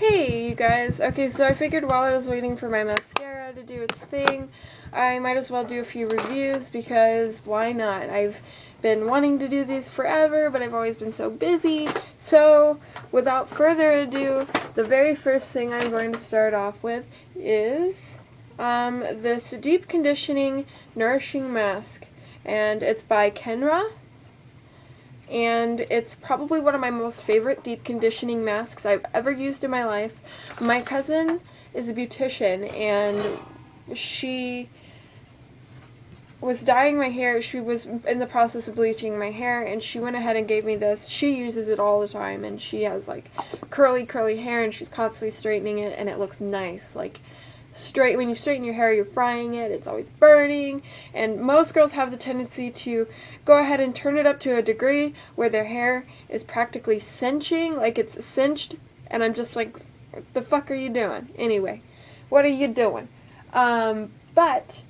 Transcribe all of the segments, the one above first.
Hey, you guys. Okay, so I figured while I was waiting for my mascara to do its thing, I might as well do a few reviews because why not? I've been wanting to do these forever, but I've always been so busy. So, without further ado, the very first thing I'm going to start off with is this Deep Conditioning Nourishing Mask. And it's by Kenra. And it's probably one of my most favorite deep conditioning masks I've ever used in my life. My cousin is a beautician, and she was dyeing my hair. She was in the process of bleaching my hair, and she went ahead and gave me this. She uses it all the time, and she has like curly hair, and she's constantly straightening it, and it looks nice. Like, when you straighten your hair, you're frying it, it's always burning, and most girls have the tendency to go ahead and turn it up to a degree where their hair is practically cinching, like it's cinched, and I'm just like, what the fuck are you doing? Anyway, what are you doing? But,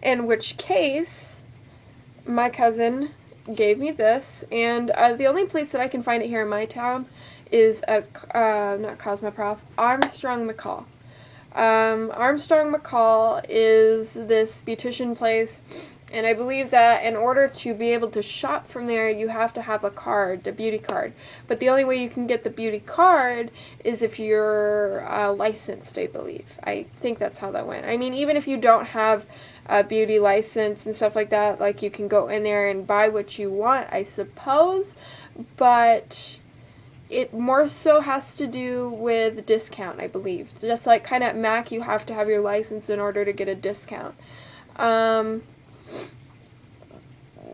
in which case, my cousin gave me this, and the only place that I can find it here in my town is at, not Cosmoprof, Armstrong McCall. Armstrong McCall is this beautician place, and I believe that in order to be able to shop from there, you have to have a card, a beauty card. But the only way you can get the beauty card is if you're licensed, I believe. I think that's how that went. I mean, even if you don't have a beauty license and stuff like that, like, you can go in there and buy what you want, I suppose, but it more so has to do with discount, I believe. Just like kind of at Mac, you have to have your license in order to get a discount. I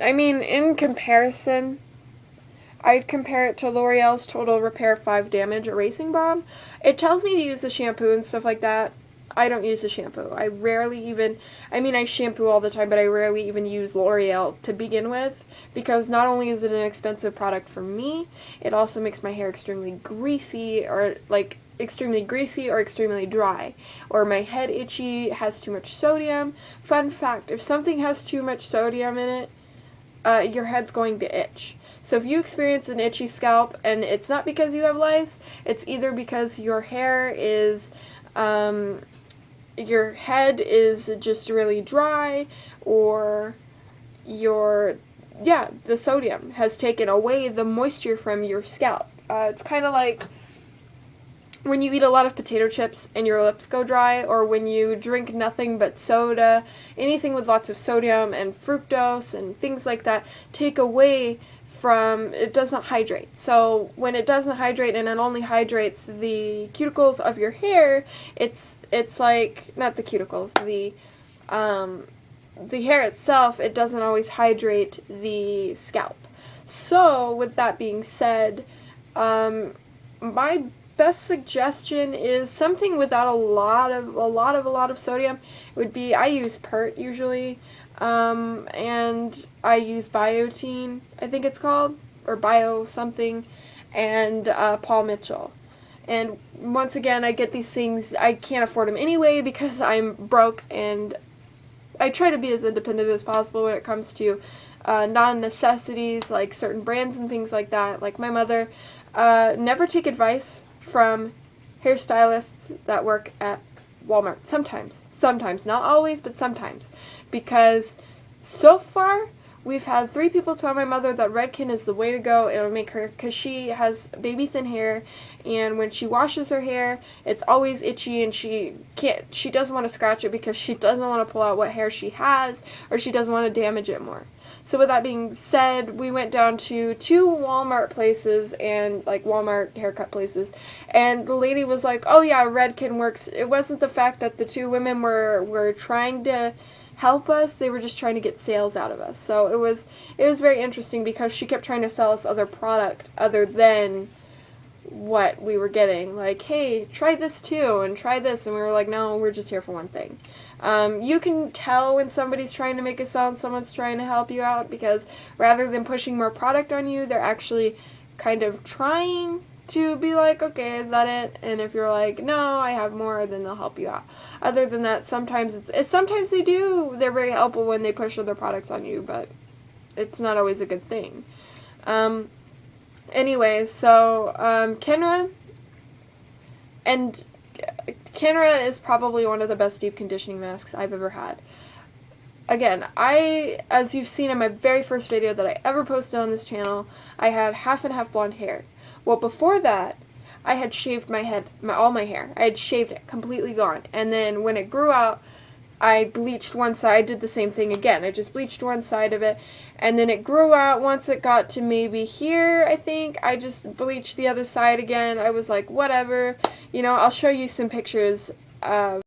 mean, in comparison, I'd compare it to L'Oreal's Total Repair 5 Damage Erasing Balm. It tells me to use the shampoo and stuff like that. I don't use the shampoo. I shampoo all the time, but I rarely even use L'Oreal to begin with, because not only is it an expensive product for me, it also makes my hair extremely greasy or extremely dry, or my head itchy, has too much sodium. Fun fact, if something has too much sodium in it, your head's going to itch. So if you experience an itchy scalp, and it's not because you have lice, it's either because your head is just really dry, or the sodium has taken away the moisture from your scalp. It's kind of like when you eat a lot of potato chips and your lips go dry, or when you drink nothing but soda. Anything with lots of sodium and fructose and things like that take away from, it does not hydrate. So when it doesn't hydrate and it only hydrates the cuticles of your hair, it's like, not the cuticles, the hair itself, it doesn't always hydrate the scalp. So with that being said, my best suggestion is something without a lot of sodium. It would be, I use Pert usually, and I use Biotin, I think it's called, or Bio something, and Paul Mitchell. And once again, I get these things, I can't afford them anyway because I'm broke, and I try to be as independent as possible when it comes to non-necessities, like certain brands and things like that. Like my mother, never take advice from hairstylists that work at Walmart. Sometimes, not always, but sometimes. Because so far, we've had 3 people tell my mother that Redken is the way to go. It'll make her, because she has baby thin hair, and when she washes her hair, it's always itchy, and she doesn't want to scratch it because she doesn't want to pull out what hair she has, or she doesn't want to damage it more. So with that being said, we went down to 2 Walmart places, and like Walmart haircut places, and the lady was like, oh yeah, Redken works. It wasn't the fact that the 2 women were trying to help us, they were just trying to get sales out of us. So it was very interesting because she kept trying to sell us other product other than what we were getting. Like, hey, try this too, and try this, and we were like, no, we're just here for one thing. You can tell when somebody's trying to make a sale and someone's trying to help you out, because rather than pushing more product on you, they're actually kind of trying to be like, okay, is that it? And if you're like, no, I have more, then they'll help you out. Other than that, sometimes they do. They're very helpful when they push other products on you, but it's not always a good thing. Anyway, so Kenra And Kenra is probably one of the best deep conditioning masks I've ever had. Again, as you've seen in my very first video that I ever posted on this channel, I had half and half blonde hair. Well, before that, I had shaved my head, all my hair. I had shaved it, completely gone. And then when it grew out, I bleached one side. I did the same thing again. I just bleached one side of it. And then it grew out. Once it got to maybe here, I think, I just bleached the other side again. I was like, whatever. You know, I'll show you some pictures of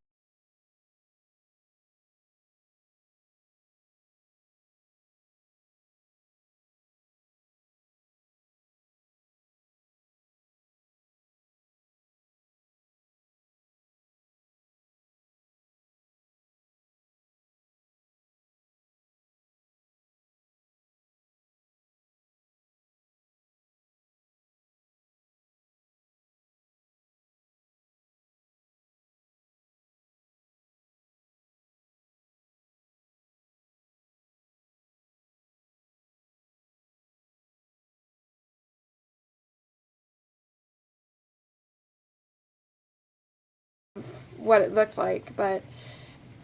what it looked like, but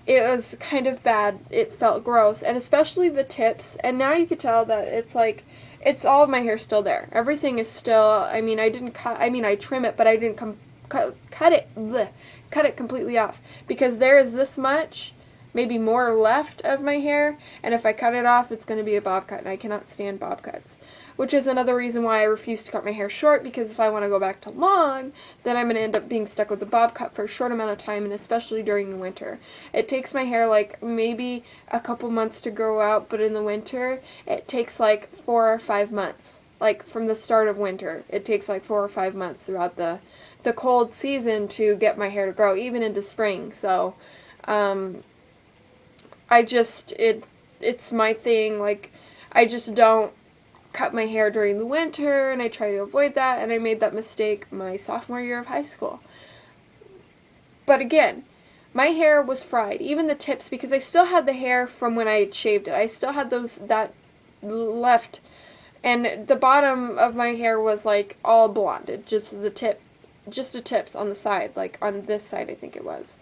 it was kind of bad. It felt gross, and especially the tips. And now you could tell that it's like, it's all of my hair still there. Everything is still, I mean, I didn't cut, I mean, I trim it, but I didn't cut it completely off, because there is this much, maybe more left of my hair, and if I cut it off, it's going to be a bob cut, and I cannot stand bob cuts. Which is another reason why I refuse to cut my hair short, because if I want to go back to long, then I'm going to end up being stuck with a bob cut for a short amount of time, and especially during the winter. It takes my hair like maybe a couple months to grow out, but in the winter, it takes like 4 or 5 months. Like from the start of winter, it takes like 4 or 5 months throughout the cold season to get my hair to grow, even into spring. So, it's my thing. Like, I just don't cut my hair during the winter, and I try to avoid that, and I made that mistake my sophomore year of high school. But again, my hair was fried, even the tips, because I still had the hair from when I shaved it. I still had that left, and the bottom of my hair was like all blonde, just the tips on the side, like on this side I think it was.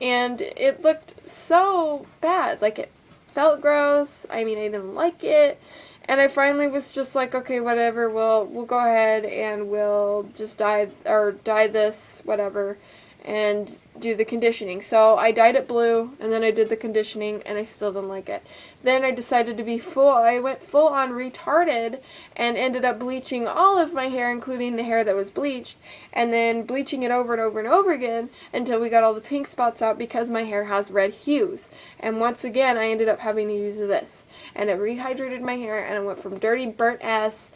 And it looked so bad, like it felt gross. I mean, I didn't like it. And I finally was just like, okay, whatever, we'll go ahead and we'll just dye this, whatever, and do the conditioning. So I dyed it blue, and then I did the conditioning, and I still didn't like it. Then I decided to be I went full on retarded, and ended up bleaching all of my hair, including the hair that was bleached, and then bleaching it over and over and over again until we got all the pink spots out, because my hair has red hues. And once again, I ended up having to use this. And it rehydrated my hair, and it went from dirty, burnt-ass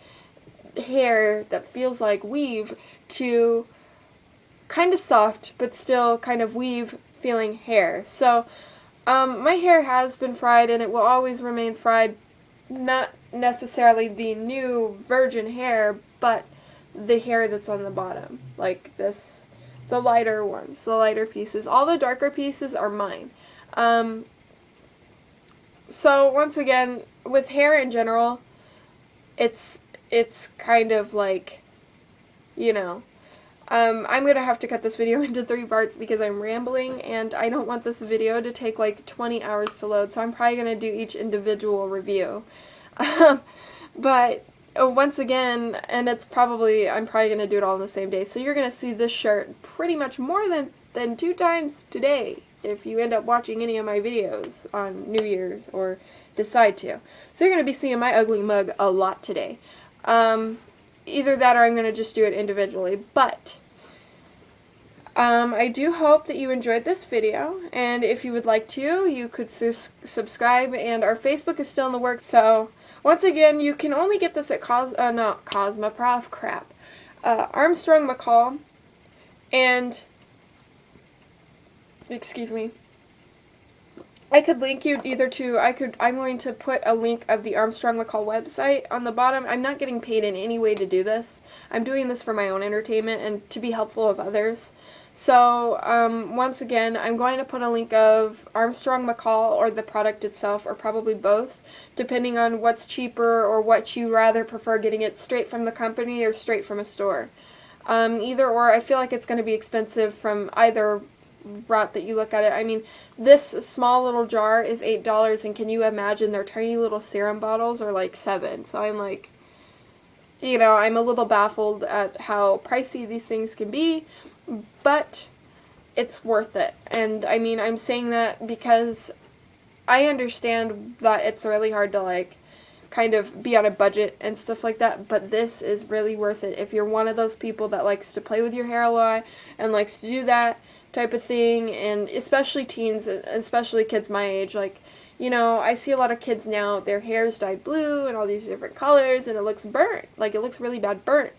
hair that feels like weave to kind of soft, but still kind of weave feeling hair. So, my hair has been fried, and it will always remain fried. Not necessarily the new virgin hair, but the hair that's on the bottom. Like this, the lighter ones, the lighter pieces. All the darker pieces are mine. So once again, with hair in general, it's kind of like, you know, I'm going to have to cut this video into 3 parts because I'm rambling, and I don't want this video to take like 20 hours to load, so I'm probably going to do each individual review. But once again, and I'm probably going to do it all in the same day, so you're going to see this shirt pretty much more than 2 times today, if you end up watching any of my videos on New Year's or decide to. So you're going to be seeing my ugly mug a lot today. Either that, or I'm going to just do it individually. But I do hope that you enjoyed this video, and if you would like to, you could subscribe, and our Facebook is still in the works. So once again, you can only get this at Armstrong McCall, and excuse me, I could link you either to, I'm going to put a link of the Armstrong McCall website on the bottom. I'm not getting paid in any way to do this. I'm doing this for my own entertainment and to be helpful of others. So, once again, I'm going to put a link of Armstrong McCall or the product itself, or probably both, depending on what's cheaper or what you rather prefer, getting it straight from the company or straight from a store. Either or, I feel like it's going to be expensive from either route that you look at it. I mean, this small little jar is $8, and can you imagine their tiny little serum bottles are like $7? So I'm like, you know, I'm a little baffled at how pricey these things can be, but it's worth it. And I mean, I'm saying that because I understand that it's really hard to like kind of be on a budget and stuff like that, but this is really worth it if you're one of those people that likes to play with your hair a lot and likes to do that type of thing, and especially teens, especially kids my age. Like, you know, I see a lot of kids now, their hair's dyed blue and all these different colors, and it looks burnt. Like, it looks really bad burnt.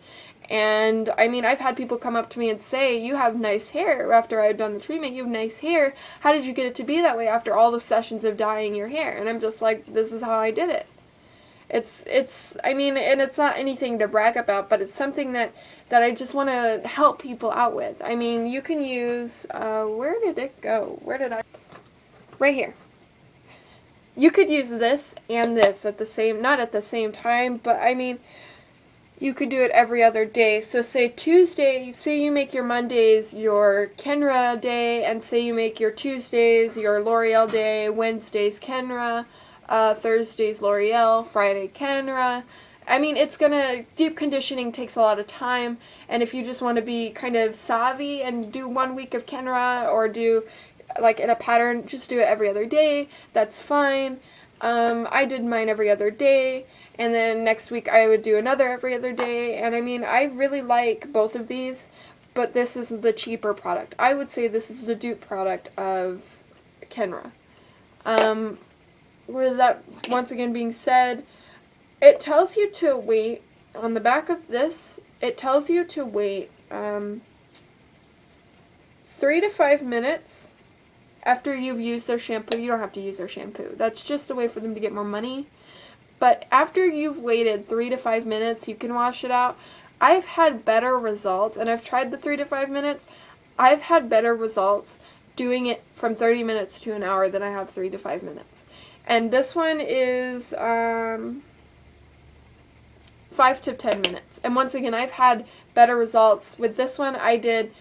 And, I mean, I've had people come up to me and say, you have nice hair. After I've done the treatment, you have nice hair. How did you get it to be that way after all the sessions of dyeing your hair? And I'm just like, this is how I did it. I mean, and it's not anything to brag about, but it's something that I just want to help people out with. I mean, you can use, where did it go? Right here. You could use this and this at the same, not at the same time, but I mean, you could do it every other day. So say Tuesday, say you make your Mondays your Kenra day, and say you make your Tuesdays your L'Oreal day, Wednesdays Kenra, Thursday's L'Oreal, Friday Kenra. I mean, deep conditioning takes a lot of time, and if you just want to be kind of savvy and do 1 week of Kenra, or do like in a pattern, just do it every other day, that's fine. I did mine every other day, and then next week I would do another every other day, and I mean, I really like both of these, but this is the cheaper product. I would say this is the dupe product of Kenra. With that once again being said, it tells you to wait, on the back of this, it tells you to wait 3 to 5 minutes after you've used their shampoo. You don't have to use their shampoo. That's just a way for them to get more money. But after you've waited 3 to 5 minutes, you can wash it out. I've had better results, and I've tried the 3 to 5 minutes. I've had better results doing it from 30 minutes to an hour than I have 3 to 5 minutes. And this one is 5 to 10 minutes. And once again, I've had better results. With this one, I did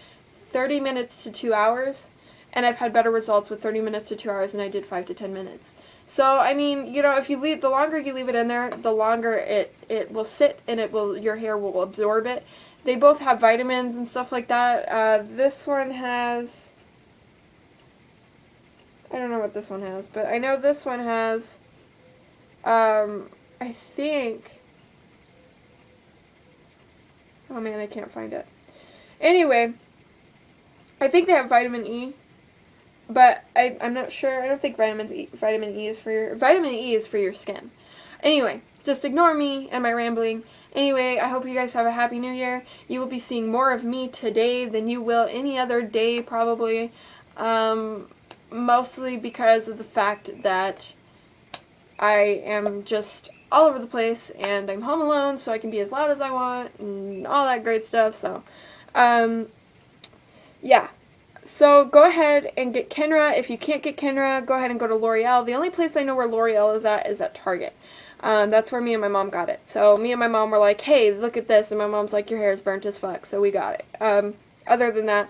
30 minutes to 2 hours. And I've had better results with 30 minutes to 2 hours than I did 5 to 10 minutes. So, I mean, you know, if you leave, the longer you leave it in there, the longer it will sit, and your hair will absorb it. They both have vitamins and stuff like that. This one has, I don't know what this one has, but I know this one has, I think, oh man, I can't find it. Anyway, I think they have vitamin E, but I'm not sure. I don't think vitamin E is for your skin. Anyway, just ignore me and my rambling. Anyway, I hope you guys have a happy new year. You will be seeing more of me today than you will any other day, probably. Mostly because of the fact that I am just all over the place, and I'm home alone, so I can be as loud as I want, and all that great stuff, so, yeah. So go ahead and get Kenra. If you can't get Kenra, go ahead and go to L'Oreal. The only place I know where L'Oreal is at Target. That's where me and my mom got it. So me and my mom were like, hey, look at this, and my mom's like, your hair is burnt as fuck, so we got it. Other than that,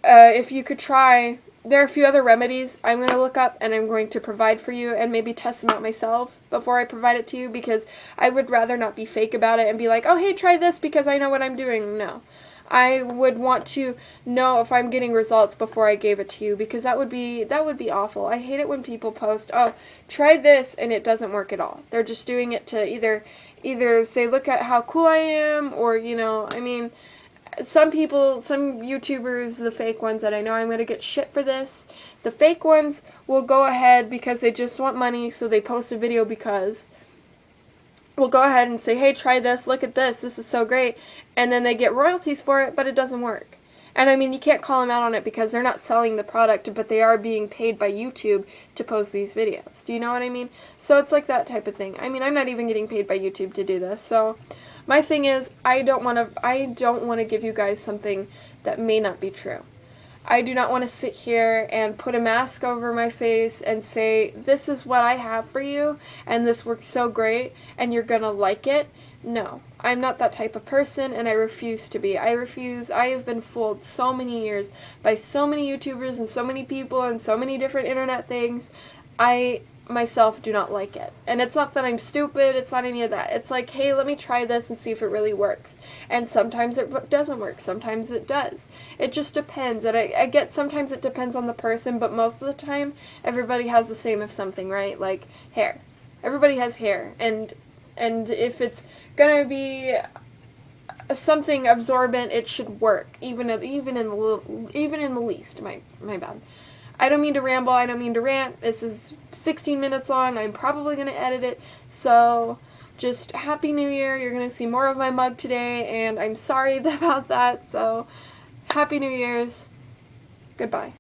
if you could try, there are a few other remedies I'm going to look up and I'm going to provide for you, and maybe test them out myself before I provide it to you, because I would rather not be fake about it and be like, oh, hey, try this because I know what I'm doing. No. I would want to know if I'm getting results before I gave it to you, because that would be awful. I hate it when people post, oh, try this, and it doesn't work at all. They're just doing it to either say, look at how cool I am, or, you know, I mean, some people, some YouTubers, the fake ones that I know I'm going to get shit for this, the fake ones will go ahead because they just want money, so they post a video because we'll go ahead and say, hey, try this, look at this is so great, and then they get royalties for it, but it doesn't work. And I mean, you can't call them out on it because they're not selling the product, but they are being paid by YouTube to post these videos. Do you know what I mean? So it's like that type of thing. I mean, I'm not even getting paid by YouTube to do this, so my thing is, I don't want to give you guys something that may not be true. I do not want to sit here and put a mask over my face and say, this is what I have for you, and this works so great, and you're going to like it. No, I'm not that type of person, and I refuse to be. I have been fooled so many years by so many YouTubers and so many people and so many different internet things. I myself do not like it. And it's not that I'm stupid, it's not any of that. It's like, hey, let me try this and see if it really works. And sometimes it doesn't work, sometimes it does. It just depends. And I get sometimes it depends on the person, but most of the time, everybody has the same of something, right? Like hair. Everybody has hair, and if it's gonna be something absorbent, it should work, even in the least. My bad. I don't mean to ramble. I don't mean to rant. This is 16 minutes long. I'm probably gonna edit it. So, just Happy New Year. You're gonna see more of my mug today, and I'm sorry about that. So, Happy New Year's. Goodbye.